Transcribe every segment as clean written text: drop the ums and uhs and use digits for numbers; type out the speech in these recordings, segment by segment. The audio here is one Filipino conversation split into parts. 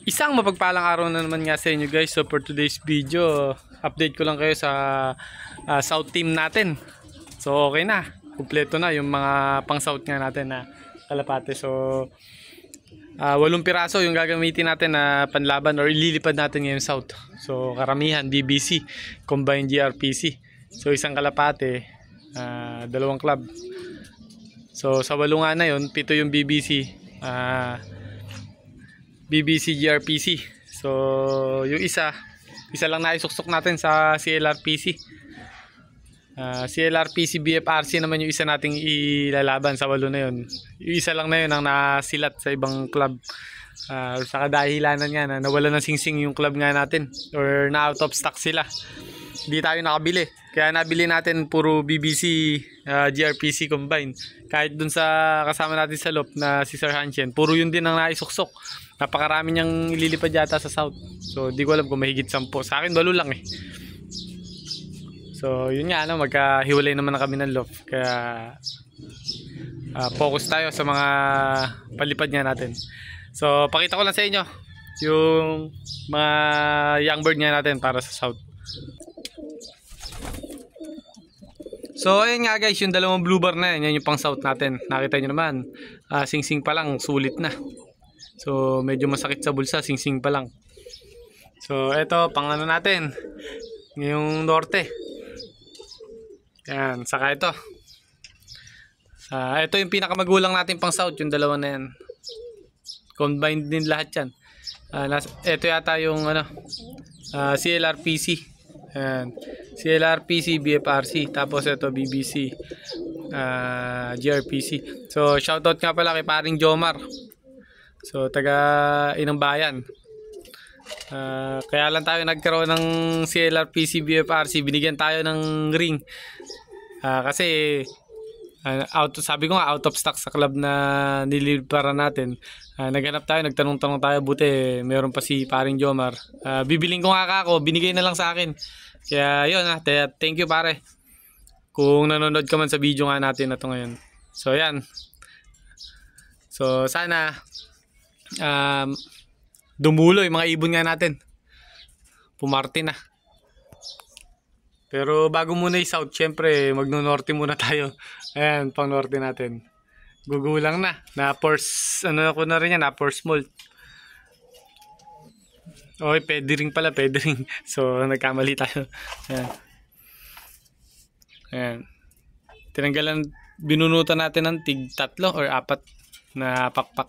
Isang mapagpalang araw na naman nga sa inyo guys. So for today's video, update ko lang kayo sa South team natin. So okay na, kumpleto na yung mga pang South nga natin na kalapate. So 8 piraso yung gagamitin natin na panlaban or ililipad natin ngayon South. So karamihan BBC, combined GRPC. So isang kalapate, 2 club. So sa 8 nga na yun, 7 yung BBC, BBC GRPC. So yung isa lang na isuksok natin sa CLRPC. CLRPC BFRC naman yung isa nating ilalaban sa 8 na yun. Yung isa lang na yun ang nasilat sa ibang club. Sa kadahilanan nga na nawala ng singsing yung club nga natin or na out of stock sila. Hindi tayo nakabili. Kaya nabili natin puro BBC GRPC combined. Kahit dun sa kasama natin sa loob na si Sir Hanshen, puro yun din ang naisuksok. Napakarami niyang ililipad yata sa South. So di ko alam kung mahigit 10. Sa akin 8 lang eh. So yun nga, magkahiwalay naman na kami ng loob. Kaya focus tayo sa mga palipad nga natin. So pakita ko lang sa inyo yung mga young bird nga natin para sa South. So ayun nga guys, yung 2 blue bar na yan yung pang South natin. Nakita nyo naman, sing-sing pa lang, sulit na. So medyo masakit sa bulsa, sing-sing pa lang. So eto, pang ano natin, ngayong norte. Yan, saka ito. Ito yung pinakamagulang natin pang South, yung 2 na yan. Combined din lahat yan. Ito yata yung CLRPC. Ayan. CLRPC BFRC. Tapos ito BBC GRPC. So shoutout nga pala kay paring Jomar. So taga Inang Bayan. Kaya lang tayo nagkaroon ng CLRPC BFRC. Binigyan tayo ng ring. Kasi sabi ko nga out of stock sa club na nililiparan natin. Naghanap tayo, nagtanong-tanong tayo, buti meron pa si paring Jomar. Bibiling ko nga ako, binigay na lang sa akin. Kaya yun, thank you pare. Kung nanonood ka man sa video nga natin na to ngayon. So yan. So sana dumulo yung mga ibon nga natin. Pumarte na. Pero bago muna yung South, syempre magno-norte muna tayo. Ayan, pang norte natin. Gugulang na. Na-force, ko na rin yan, na-force mold. Okay, pedering pala, pedering. So, nagkamali tayo. Ayan. Ayan. Tinanggalan, binunutan natin ng tig 3 or 4 na pakpak.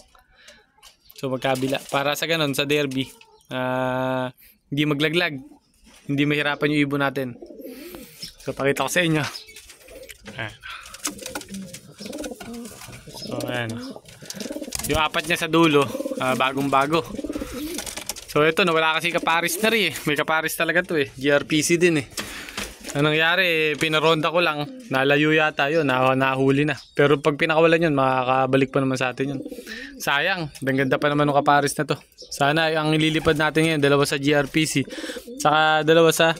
So, magkabila. Para sa ganun, sa derby, hindi maglaglag. Hindi mahirapan yung ibon natin. So, pakita ko sa inyo. Ayan. So, ayan. Yung 4 niya sa dulo, bagong-bago. So, ito, nawala kasi kaparis na rin eh. May kaparis talaga to eh. GRPC din eh. Anong nangyari, pinaronda ko lang. Nalayo yata yun, nahuli na. Pero pag pinakawalan yun, makakabalik pa naman sa atin yun. Sayang, ganda pa naman ng kaparis na to. Sana ang ililipad natin ngayon, 2 sa GRPC. Saka 2 sa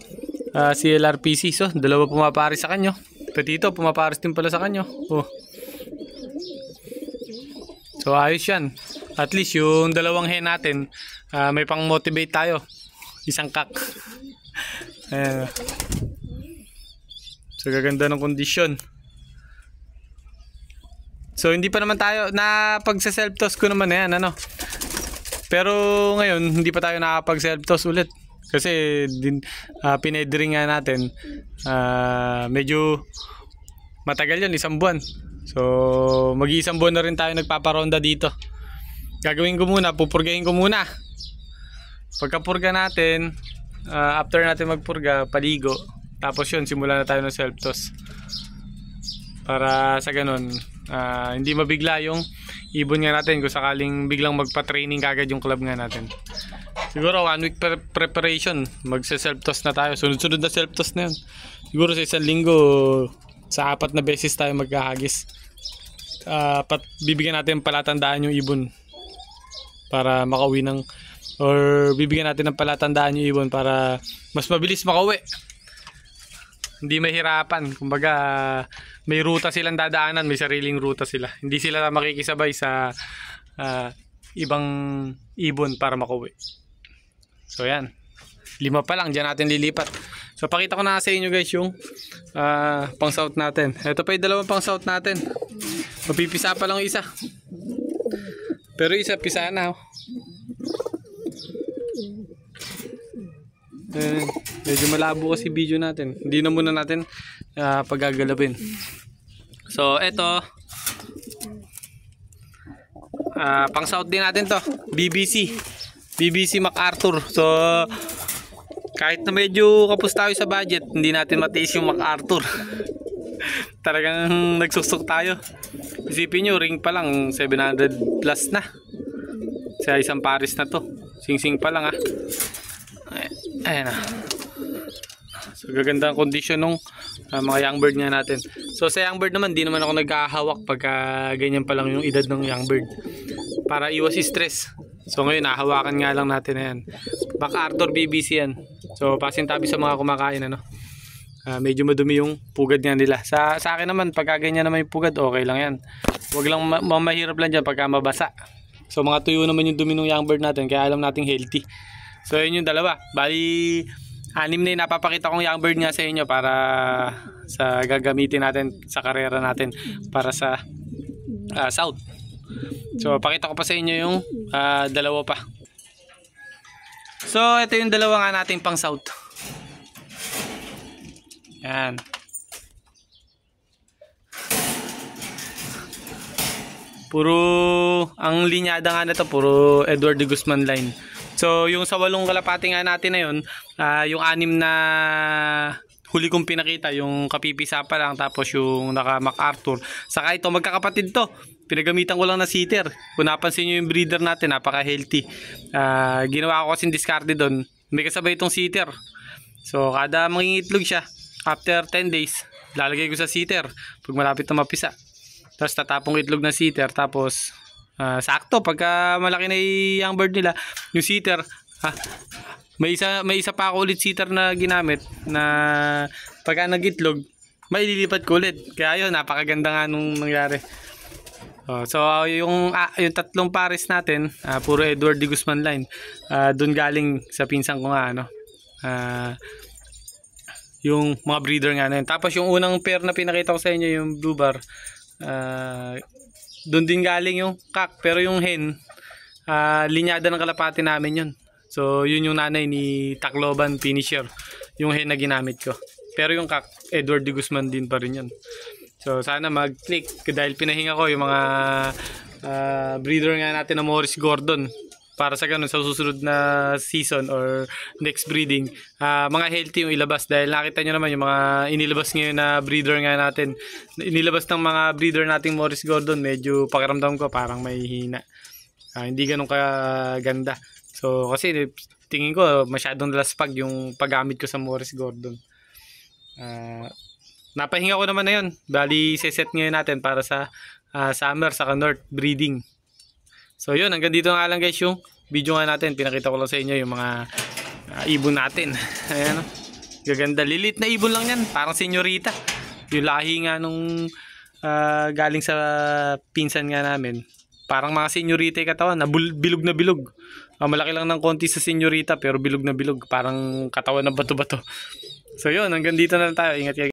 CLRPC. So, 2 pumaparis sa kanyo. Petito, pumaparis din pala sa kanyo. Oh. So, ayos yan. At least yung 2 hen natin, may pang motivate tayo. Isang kak. Ayan. So gaganda ng kondisyon. So hindi pa naman tayo pag sa self toss ko naman yan Pero ngayon hindi pa tayo nakapag self toss ulit. Kasi pinedring nga natin. Medyo matagal yun, 1 buwan. So mag-1 buwan na rin tayo nagpaparonda dito. Gagawin ko muna, pupurgahin ko muna. Pagkapurga natin, after natin magpurga, paligo. Tapos yun, simula na tayo ng self-toss. Para sa ganun, hindi mabigla yung ibon nga natin kung sakaling biglang magpa-training kagad yung club nga natin. Siguro 1 week preparation, magse-self-toss na tayo. Sunod-sunod na self-toss na yun. Siguro sa 1 linggo, sa 4 na beses tayo magkahagis. Bibigyan natin palatandaan yung ibon. Para makauwi ng, or bibigyan natin ng palatandaan yung ibon para mas mabilis makauwi. Hindi mahirapan. Kumbaga, may ruta silang dadaanan, may sariling ruta sila. Hindi sila makikisabay sa ibang ibon para makuwi. So yan, 5 pa lang, dyan natin lilipat. So pakita ko na sa inyo guys yung pang south natin. Ito pa yung dalawang pang south natin. Mapipisa pa lang yung isa, pero isa pisa na. Medyo malabo kasi video natin, hindi na muna natin pagagalapin. So eto, pang south din natin to, BBC MacArthur. So kahit na medyo kapos tayo sa budget, hindi natin matiis yung MacArthur. Talagang nagsuksok tayo. Isipin nyo, ring pa lang 700 plus na sa isang pares na to. Sing-sing pa lang ayan na. So gaganda ang condition ng mga young bird nga natin. So sa young bird naman, di naman ako nagkahawak pagka ganyan pa lang yung edad ng young bird, para iwas stress. So ngayon nahawakan nga lang natin na yan. MacArthur BBC yan. So pasintabi sa mga kumakain, medyo madumi yung pugad nga nila. Sa akin naman, pagka ganyan naman yung pugad, okay lang yan. Huwag lang mahirap lang dyan pagka mabasa. So mga tuyo naman yung dumi ng young bird natin, kaya alam nating healthy. So yun yung dalawa. Bali 6 na yung napapakita kong young bird nga sa inyo para sa gagamitin natin sa karera natin para sa south. So pakita ko pa sa inyo yung dalawa pa. So ito yung dalawa nga nating pang south. Yan. Puro ang linyada nga na to, puro Edward de Guzman line. So yung sa 8 kalapati nga natin na yun, yung 6 na huli kong pinakita, yung kapipisa pa lang, tapos yung naka MacArthur. Saka ito, magkakapatid to. Pinagamitan ko lang na sitter. Kung napansin nyo yung breeder natin, napaka healthy. Ginawa ko kasing discarte doon. May kasabay itong sitter. So kada mangingitlog siya, after 10 days, lalagay ko sa sitter pag malapit na mapisa. Tapos tatapong itlog na sitter. Tapos sakto, pagka malaki na yung bird nila, yung sitter, may isa pa ako ulit sitter na ginamit na pagka nag-itlog, may lilipat ko ulit. Kaya yun, napakaganda nga nung nangyari. So yung 3 pares natin, puro Edward de Guzman line. Doon galing sa pinsan ko nga, yung mga breeder nga na yun. Tapos yung unang pair na pinakita ko sa inyo, yung blue bar, doon din galing yung cock. Pero yung hen, linyada ng kalapati namin yun. So yun yung nanay ni Tacloban Finisher, yung hen na ginamit ko. Pero yung cock, Edward de Guzman din pa rin yun. So sana mag-click dahil pinahinga ko yung mga breeder nga natin na Morris Gordon, para sa ganun sa susunod na season or next breeding, mga healthy yung ilabas. Dahil nakita nyo naman yung mga inilabas ngayon na breeder nga natin, inilabas ng mga breeder nating Morris Gordon, medyo pakiramdam ko parang may hina, hindi ganun kaganda. So kasi tingin ko masyadong laspag yung paggamit ko sa Morris Gordon. Napahinga ko naman na yun. Bali set ngayon natin para sa summer saka north breeding. So yun, hanggang dito nga lang guys yung video nga natin. Pinakita ko lang sa inyo yung mga ibon natin. Ayan, gaganda, lilit na ibon lang yan, parang senyorita. Yung lahi nga nung galing sa pinsan nga namin, parang mga senyorita yung katawan, bilog na bilog. Malaki lang ng konti sa senyorita pero bilog na bilog, parang katawan na bato-bato. So yun, hanggang dito na lang tayo. Ingat kayo.